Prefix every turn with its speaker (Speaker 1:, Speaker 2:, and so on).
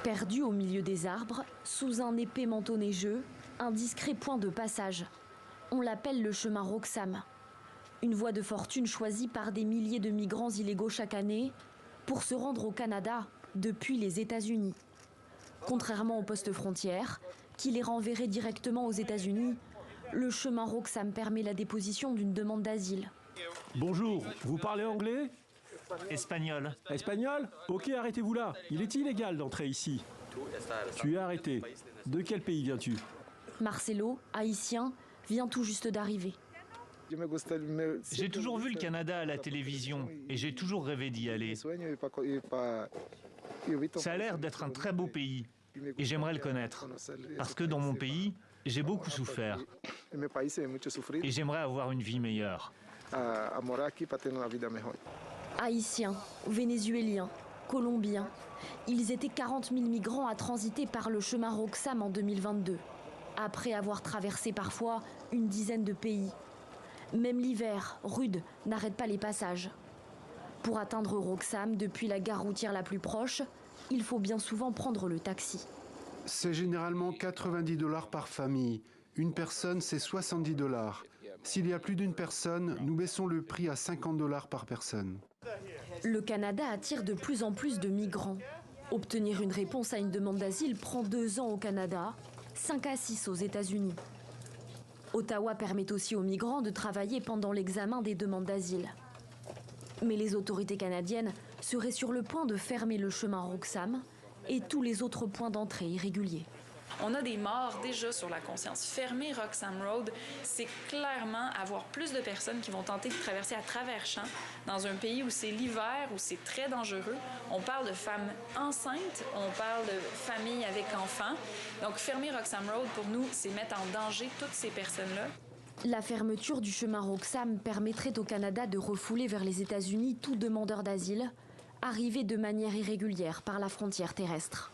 Speaker 1: Perdu au milieu des arbres, sous un épais manteau neigeux, un discret point de passage. On l'appelle le chemin Roxham. Une voie de fortune choisie par des milliers de migrants illégaux chaque année pour se rendre au Canada depuis les États-Unis. Contrairement au poste frontière, qui les renverrait directement aux États-Unis, le chemin Roxham permet la déposition d'une demande d'asile.
Speaker 2: Bonjour, vous parlez anglais?
Speaker 3: Espagnol.
Speaker 2: Espagnol? Ok, arrêtez-vous là. Il est illégal d'entrer ici. Tu es arrêté. De quel pays viens-tu?
Speaker 1: Marcelo, haïtien, vient tout juste d'arriver.
Speaker 3: J'ai toujours vu le Canada à la télévision et j'ai toujours rêvé d'y aller. Ça a l'air d'être un très beau pays et j'aimerais le connaître. Parce que dans mon pays, j'ai beaucoup souffert et j'aimerais avoir une vie meilleure.
Speaker 1: Haïtiens, Vénézuéliens, Colombiens, ils étaient 40 000 migrants à transiter par le chemin Roxham en 2022, après avoir traversé parfois une dizaine de pays. Même l'hiver, rude, n'arrête pas les passages. Pour atteindre Roxham, depuis la gare routière la plus proche, il faut bien souvent prendre le taxi.
Speaker 4: C'est généralement 90 $ par famille. Une personne, c'est 70 $. S'il y a plus d'une personne, nous baissons le prix à 50 $ par personne.
Speaker 1: Le Canada attire de plus en plus de migrants. Obtenir une réponse à une demande d'asile prend 2 ans au Canada, 5 à 6 aux États-Unis. Ottawa permet aussi aux migrants de travailler pendant l'examen des demandes d'asile. Mais les autorités canadiennes seraient sur le point de fermer le chemin Roxham et tous les autres points d'entrée irréguliers.
Speaker 5: On a des morts déjà sur la conscience. Fermer Roxham Road, c'est clairement avoir plus de personnes qui vont tenter de traverser à travers champs dans un pays où c'est l'hiver, où c'est très dangereux. On parle de femmes enceintes, on parle de familles avec enfants. Donc fermer Roxham Road, pour nous, c'est mettre en danger toutes ces personnes-là.
Speaker 1: La fermeture du chemin Roxham permettrait au Canada de refouler vers les États-Unis tout demandeur d'asile, arrivé de manière irrégulière par la frontière terrestre.